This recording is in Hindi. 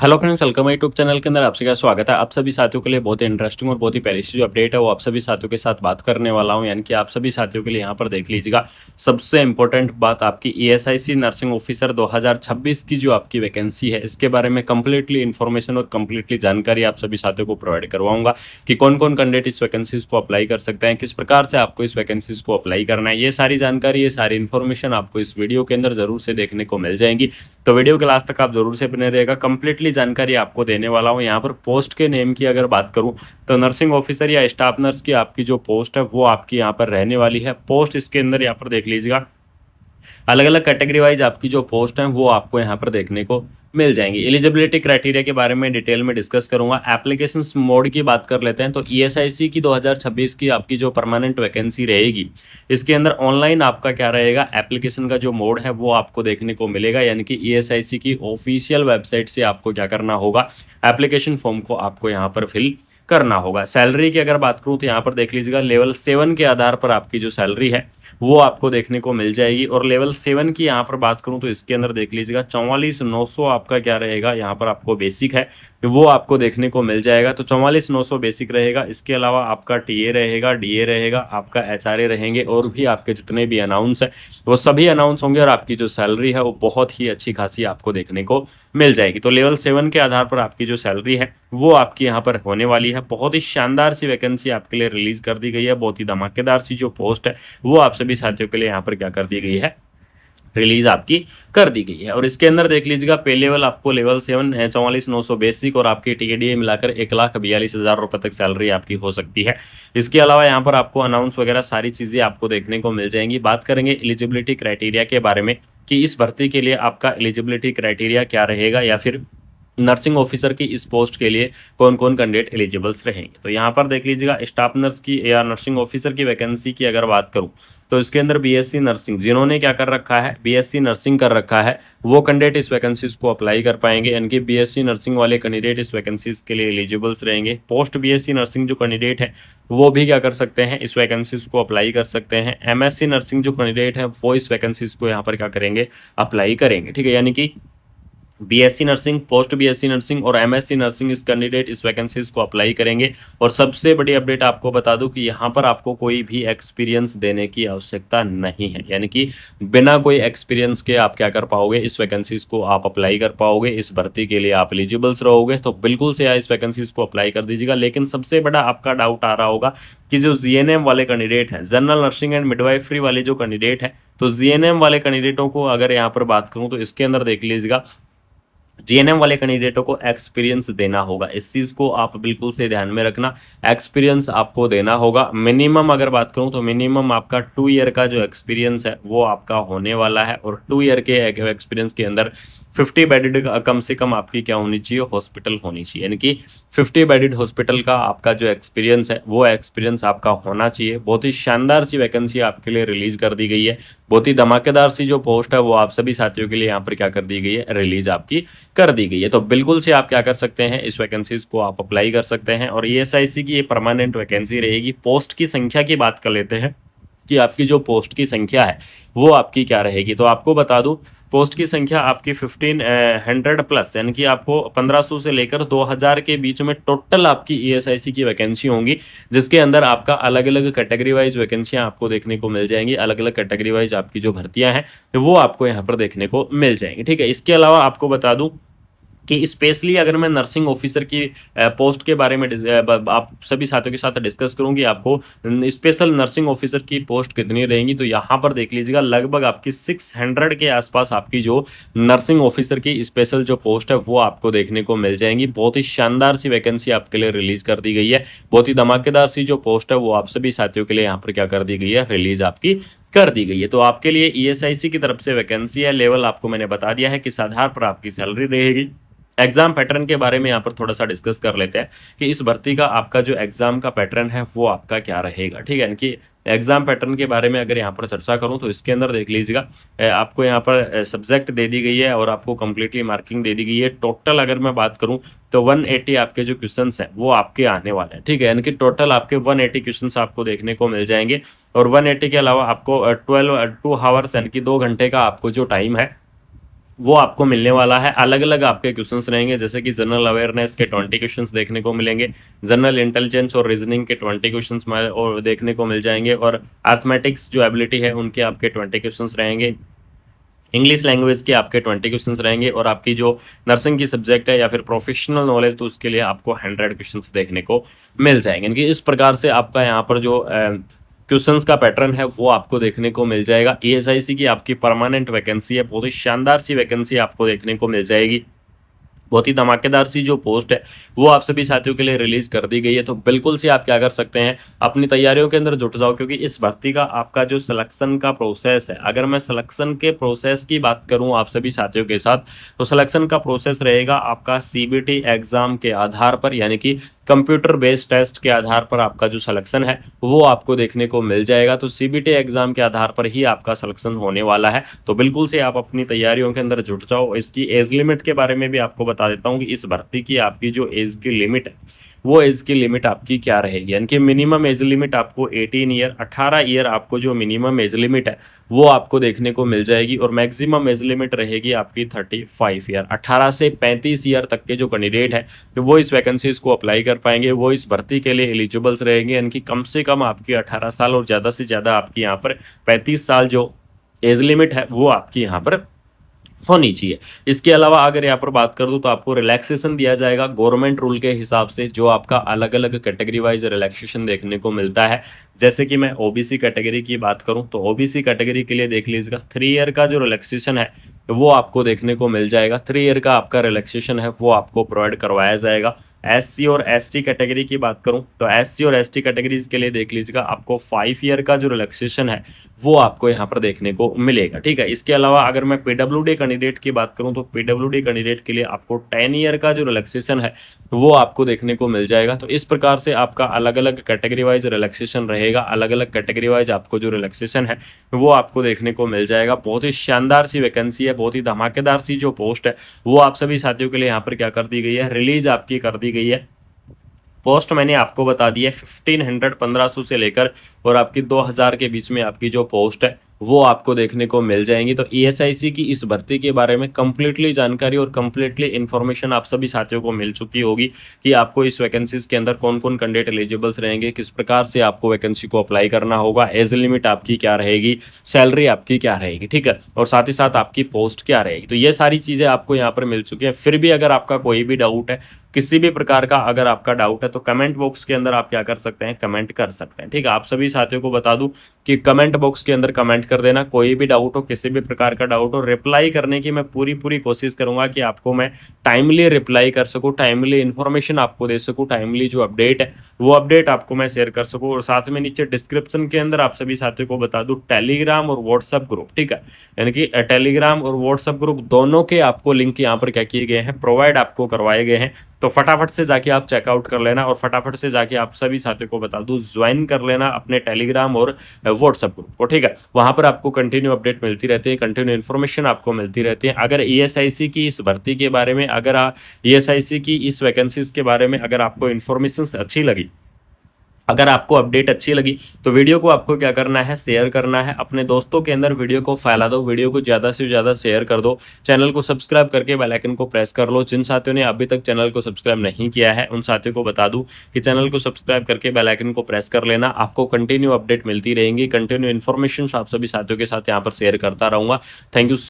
हेलो फ्रेंड्स, वेलकम है यूट्यूब चैनल के अंदर। आपसे क्या स्वागत है। आप सभी साथियों के लिए बहुत ही इंटरेस्टिंग और बहुत ही प्यारी सी जो अपडेट है वो आप सभी साथियों के साथ बात करने वाला हूं। यानी कि आप सभी साथियों के लिए यहाँ पर देख लीजिएगा, सबसे इंपॉर्टेंट बात आपकी ईएसआईसी नर्सिंग ऑफिसर 2026 की जो आपकी वैकेंसी है इसके बारे में कंप्लीटली इन्फॉर्मेशन और कंप्लीटली जानकारी आप सभी साथियों को प्रोवाइड करवाऊंगा कि कौन कौन कैंडिडेट इस वैकेंसीज को अप्लाई कर सकते हैं, किस प्रकार से आपको इस वैकेंसीज को अप्लाई करना है। ये सारी जानकारी, ये सारी इन्फॉर्मेशन आपको इस वीडियो के अंदर जरूर से देखने को मिल जाएंगी। तो वीडियो के लास्ट तक आप जरूर से बने रहेगा। कंप्लीटली जानकारी आपको देने वाला हूं। यहाँ पर पोस्ट के नेम की अगर बात करूं तो नर्सिंग ऑफिसर या स्टाफ नर्स की आपकी जो पोस्ट है वो आपकी यहाँ पर रहने वाली है। पोस्ट इसके अंदर यहाँ पर देख लीजिएगा, अलग अलग कैटेगरी वाइज आपकी जो पोस्ट है वो आपको यहाँ पर देखने को मिल जाएंगी। एलिजिबिलिटी क्राइटेरिया के बारे में डिटेल में डिस्कस करूंगा। एप्लीकेशन मोड की बात कर लेते हैं तो ईएसआईसी की 2026 की आपकी जो परमानेंट वैकेंसी रहेगी इसके अंदर ऑनलाइन आपका क्या रहेगा, एप्लीकेशन का जो मोड है वो आपको देखने को मिलेगा। यानी कि ईएसआईसी की ऑफिशियल वेबसाइट से आपको क्या करना होगा, एप्लीकेशन फॉर्म को आपको यहाँ पर फिल करना होगा। सैलरी की अगर बात करूं तो यहाँ पर देख लीजिएगा, लेवल 7 के आधार पर आपकी जो सैलरी है वो आपको देखने को मिल जाएगी। और लेवल 7 की यहाँ पर बात करूं तो इसके अंदर देख लीजिएगा 44,900 आपका क्या रहेगा, यहाँ पर आपको बेसिक है वो आपको देखने को मिल जाएगा। तो 44,900 बेसिक रहेगा। इसके अलावा आपका टीए रहेगा, डीए रहेगा, आपका एचआरए रहेंगे और भी आपके जितने भी अनाउंस है वो सभी अनाउंस होंगे और आपकी जो सैलरी है वो बहुत ही अच्छी खासी आपको देखने को मिल जाएगी। तो लेवल 7 के आधार पर आपकी जो सैलरी है वो आपकी यहाँ पर होने वाली है। बहुत ही शानदार सी वैकेंसी आपके लिए रिलीज कर दी गई है। बहुत ही धमाकेदार सी जो पोस्ट है वो आप सभी साथियों के लिए यहाँ पर क्या कर दी गई है, रिलीज आपकी कर दी गई है। और इसके अंदर देख लीजिएगा, पे लेवल आपको लेवल 7 है 44,900 बेसिक और आपकी टीएडीए मिलाकर 1,42,000 रुपए तक सैलरी आपकी हो सकती है। इसके अलावा यहाँ पर आपको अनाउंस वगैरह सारी चीजें आपको देखने को मिल जाएंगी। बात करेंगे एलिजिबिलिटी क्राइटेरिया के बारे में कि इस भर्ती के लिए आपका एलिजिबिलिटी क्राइटेरिया क्या रहेगा या फिर नर्सिंग ऑफिसर की इस पोस्ट के लिए कौन कौन कैंडिडेट एलिजिबल्स रहेंगे। तो यहाँ पर देख लीजिएगा, स्टाफ नर्स की या नर्सिंग ऑफिसर की वैकेंसी की अगर बात करूँ तो इसके अंदर बीएससी नर्सिंग जिन्होंने क्या कर रखा है, बीएससी नर्सिंग कर रखा है वो कैंडिडेट इस वैकेंसीज को अप्लाई कर पाएंगे। यानी कि बीएससी नर्सिंग वाले कैंडिडेट इस वैकेंसीज के लिए एलिजिबल्स रहेंगे। पोस्ट बीएससी नर्सिंग जो कैंडिडेट है वो भी क्या कर सकते हैं, इस वैकेंसीज को अप्लाई कर सकते हैं। एमएससी नर्सिंग जो कैंडिडेट है वो इस वैकेंसीज को यहाँ पर क्या करेंगे, अप्लाई करेंगे। ठीक है, यानी कि BSc nursing, post BSc nursing और एमएससी नर्सिंग इस कैंडिडेट इस वैकेंसीज को अप्लाई करेंगे। और सबसे बड़ी अपडेट आपको बता दूं कि यहाँ पर आपको कोई भी एक्सपीरियंस देने की आवश्यकता नहीं है। यानी कि बिना कोई एक्सपीरियंस के आप क्या कर पाओगे, इस वैकेंसीज को आप अप्लाई कर पाओगे। इस भर्ती के लिए आप एलिजिबल्स रहोगे। तो बिल्कुल से इस वैकेंसीज को अप्लाई कर दीजिएगा। लेकिन सबसे बड़ा आपका डाउट आ रहा होगा कि जो जीएनएम वाले कैंडिडेट हैं, जनरल नर्सिंग एंड मिडवाइफरी वाले जो कैंडिडेट हैं, तो जीएनएम वाले कैंडिडेटों को अगर यहाँ पर बात करूँ तो इसके अंदर देख लीजिएगा, जीएनएम वाले कैंडिडेटों को एक्सपीरियंस देना होगा। इस चीज़ को आप बिल्कुल से ध्यान में रखना, एक्सपीरियंस आपको देना होगा। मिनिमम अगर बात करूं तो मिनिमम आपका 2 ईयर का जो एक्सपीरियंस है वो आपका होने वाला है। और 2 ईयर के एक्सपीरियंस के अंदर 50 बेडेड कम से कम आपकी क्या होनी चाहिए, हॉस्पिटल होनी चाहिए। यानी कि 50 बेडेड हॉस्पिटल का आपका जो एक्सपीरियंस है वो एक्सपीरियंस आपका होना चाहिए। बहुत ही शानदार सी वैकेंसी आपके लिए रिलीज कर दी गई है। बहुत ही धमाकेदार सी जो पोस्ट है वो आप सभी साथियों के लिए यहाँ पर क्या कर दी गई है, रिलीज आपकी कर दी गई है। तो बिल्कुल से आप क्या कर सकते हैं, इस वैकेंसीज को आप अप्लाई कर सकते हैं। और ईएसआईसी की ये परमानेंट वैकेंसी रहेगी। पोस्ट की संख्या की बात कर लेते हैं कि आपकी जो पोस्ट की संख्या है वो आपकी क्या रहेगी। तो आपको बता दूं, पोस्ट की संख्या आपकी 1500 प्लस, यानी कि आपको 1500 से लेकर 2000 के बीच में टोटल आपकी ईएसआईसी की वैकेंसी होंगी। जिसके अंदर आपका अलग अलग कैटेगरी वाइज वैकेंसियां आपको देखने को मिल जाएंगी। अलग अलग कैटेगरी वाइज आपकी जो भर्तियां हैं वो आपको यहाँ पर देखने को मिल जाएंगी। ठीक है, इसके अलावा आपको बता दूं कि स्पेशली अगर मैं नर्सिंग ऑफिसर की पोस्ट के बारे में आप सभी साथियों के साथ डिस्कस करूं कि आपको स्पेशल नर्सिंग ऑफिसर की पोस्ट कितनी रहेंगी, तो यहाँ पर देख लीजिएगा लगभग आपकी 600 के आसपास आपकी जो नर्सिंग ऑफिसर की स्पेशल जो पोस्ट है वो आपको देखने को मिल जाएंगी। बहुत ही शानदार सी वैकेंसी आपके लिए रिलीज कर दी गई है। बहुत ही धमाकेदार सी जो पोस्ट है वो आप सभी साथियों के लिए यहाँ पर क्या कर दी गई है, रिलीज आपकी कर दी गई है। तो आपके लिए ईएसआईसी की तरफ से वैकेंसी है। लेवल आपको मैंने बता दिया है, किस आधार पर आपकी सैलरी रहेगी। एग्जाम पैटर्न के बारे में यहाँ पर थोड़ा सा डिस्कस कर लेते हैं कि इस भर्ती का आपका जो एग्जाम का पैटर्न है वो आपका क्या रहेगा। ठीक है, यानी एग्जाम पैटर्न के बारे में अगर यहाँ पर चर्चा करूँ तो इसके अंदर देख लीजिएगा, आपको यहाँ पर सब्जेक्ट दे दी गई है और आपको कंप्लीटली मार्किंग दे दी गई है। टोटल अगर मैं बात करूँ तो 180 आपके जो क्वेश्चंस हैं वो आपके आने वाले हैं। ठीक है, यानी कि टोटल आपके 180 क्वेश्चंस आपको देखने को मिल जाएंगे। और 180 के अलावा आपको 2 आवर्स यानी कि 2 घंटे का आपको जो टाइम है वो आपको मिलने वाला है। अलग अलग आपके क्वेश्चंस रहेंगे, जैसे कि जनरल अवेयरनेस के 20 क्वेश्चंस देखने को मिलेंगे, जनरल इंटेलिजेंस और रीजनिंग के 20 क्वेश्चंस और देखने को मिल जाएंगे, और अर्थमेटिक्स जो एबिलिटी है उनके आपके 20 क्वेश्चंस रहेंगे, इंग्लिश लैंग्वेज के आपके 20 क्वेश्चंस रहेंगे, और आपकी जो नर्सिंग की सब्जेक्ट है या फिर प्रोफेशनल नॉलेज तो उसके लिए आपको 100 क्वेश्चंस देखने को मिल जाएंगे। यानी कि इस प्रकार से आपका यहाँ पर जो क्वेश्चंस का पैटर्न है वो आपको देखने को मिल जाएगा। ईएसआईसी की आपकी परमानेंट वैकेंसी है, बहुत ही शानदार सी वैकेंसी आपको देखने को मिल जाएगी। बहुत ही धमाकेदार सी जो पोस्ट है वो आप सभी साथियों के लिए रिलीज कर दी गई है। तो बिल्कुल से आप क्या कर सकते हैं, अपनी तैयारियों के अंदर जुट जाओ, क्योंकि इस भर्ती का आपका जो सिलेक्शन का प्रोसेस है, अगर मैं सिलेक्शन के प्रोसेस की बात करूं आप सभी साथियों के साथ, तो सिलेक्शन का प्रोसेस रहेगा आपका सीबीटी एग्जाम के आधार पर, यानी कि कंप्यूटर बेस्ड टेस्ट के आधार पर आपका जो सिलेक्शन है वो आपको देखने को मिल जाएगा। तो सीबीटी एग्जाम के आधार पर ही आपका सिलेक्शन होने वाला है। तो बिल्कुल से आप अपनी तैयारियों के अंदर जुट जाओ। इसकी एज लिमिट के बारे में भी आपको बता देता हूँ कि इस भर्ती की आपकी जो एज की लिमिट है वो एज की लिमिट आपकी क्या रहेगी, यानी कि मिनिमम एज लिमिट आपको 18 ईयर 18 ईयर आपको जो मिनिमम एज लिमिट है वो आपको देखने को मिल जाएगी, और मैक्सिमम एज लिमिट रहेगी आपकी 35 ईयर। 18 से 35 ईयर तक के जो कैंडिडेट है तो वो इस वैकेंसीज को अप्लाई कर पाएंगे, वो इस भर्ती के लिए एलिजिबल्स रहेंगे, यानी कि कम से कम आपकी 18 साल और ज़्यादा से ज़्यादा आपकी यहाँ पर 35 साल जो एज लिमिट है वो आपकी यहाँ पर होनी चाहिए। इसके अलावा अगर यहाँ पर बात कर दूं तो आपको रिलैक्सेशन दिया जाएगा गवर्नमेंट रूल के हिसाब से, जो आपका अलग अलग कैटेगरी वाइज रिलैक्सेशन देखने को मिलता है। जैसे कि मैं ओबीसी कैटेगरी की बात करूं तो ओबीसी कैटेगरी के लिए देख लीजिएगा 3 ईयर का जो रिलैक्सेशन है वो आपको देखने को मिल जाएगा। 3 ईयर का आपका रिलैक्सेशन है वो आपको प्रोवाइड करवाया जाएगा। एससी और एसटी कैटेगरी की बात करूं तो एससी और एसटी कैटेगरीज के लिए देख लीजिएगा आपको 5 ईयर का जो रिलैक्सेशन है वो आपको यहाँ पर देखने को मिलेगा। ठीक है, इसके अलावा अगर मैं पीडब्ल्यूडी कैंडिडेट की बात करूं तो पीडब्ल्यूडी कैंडिडेट के लिए आपको 10 ईयर का जो रिलैक्सेशन है वो आपको देखने को मिल जाएगा। तो इस प्रकार से आपका अलग अलग कैटेगरी वाइज रिलैक्सेशन रहेगा, अलग अलग कैटेगरी वाइज आपको जो रिलैक्सेशन है वो आपको देखने को मिल जाएगा। बहुत ही शानदार सी वैकेंसी है, बहुत ही धमाकेदार सी जो पोस्ट है वो आप सभी साथियों के लिए यहाँ पर क्या कर दी गई है, रिलीज आपकी कर दी गई है। पोस्ट मैंने आपको बता दी है 1500 1500 से लेकर और आपकी 2000 के बीच में आपकी जो पोस्ट है वो आपको देखने को मिल जाएंगी। तो ईएसआईसी की इस भर्ती के बारे में कंप्लीटली जानकारी और कंप्लीटली इन्फॉर्मेशन आप सभी साथियों को मिल चुकी होगी कि आपको इस वैकेंसीज के अंदर कौन कौन कैंडिडेट एलिजिबल्स रहेंगे, किस प्रकार से आपको वैकेंसी को अप्लाई करना होगा, एज लिमिट आपकी क्या रहेगी, सैलरी आपकी क्या रहेगी, ठीक है, और साथ ही साथ आपकी पोस्ट क्या रहेगी। तो ये सारी चीज़ें आपको यहाँ पर मिल चुकी है। फिर भी अगर आपका कोई भी डाउट है, किसी भी प्रकार का अगर आपका डाउट है तो कमेंट बॉक्स के अंदर आप क्या कर सकते हैं, कमेंट कर सकते हैं। ठीक है, आप सभी साथियों को बता दूं कि कमेंट बॉक्स के अंदर कमेंट कर देना, कोई भी डाउट हो, किसी भी प्रकार का डाउट हो, रिप्लाई करने की मैं पूरी कोशिश करूंगा कि आपको मैं टाइमली रिप्लाई कर सकूं, टाइमली इन्फॉर्मेशन आपको दे सकूं, टाइमली जो अपडेट है वो अपडेट आपको मैं शेयर कर सकूं। और साथ में नीचे डिस्क्रिप्शन के अंदर आप सभी साथियों को बता दूं टेलीग्राम और व्हाट्सएप ग्रुप, ठीक है, यानी कि टेलीग्राम और व्हाट्सएप ग्रुप दोनों के आपको लिंक यहाँ पर क्या किए गए हैं, प्रोवाइड आपको करवाए गए हैं। तो फटाफट से जाके आप चेकआउट कर लेना और फटाफट से जाके आप सभी साथियों को बता दूं ज्वाइन कर लेना अपने टेलीग्राम और व्हाट्सएप ग्रुप को। ठीक है, वहां पर आपको कंटिन्यू अपडेट मिलती रहती है, कंटिन्यू इन्फॉर्मेशन आपको मिलती रहती है। अगर ईएसआईसी की इस भर्ती के बारे में, अगर ईएसआईसी की इस वैकेंसीज के बारे में अगर आपको इन्फॉर्मेशन अच्छी लगी, अगर आपको अपडेट अच्छी लगी तो वीडियो को आपको क्या करना है, शेयर करना है, अपने दोस्तों के अंदर वीडियो को फैला दो, वीडियो को ज़्यादा से ज़्यादा शेयर कर दो, चैनल को सब्सक्राइब करके बेल आइकन को प्रेस कर लो। जिन साथियों ने अभी तक चैनल को सब्सक्राइब नहीं किया है उन साथियों को बता दूं कि चैनल को सब्सक्राइब करके बेल आइकन को प्रेस कर लेना, आपको कंटिन्यू अपडेट मिलती रहेंगी, कंटिन्यू इन्फॉर्मेशन आप सभी साथियों के साथ यहाँ पर शेयर करता रहूँगा। Thank you.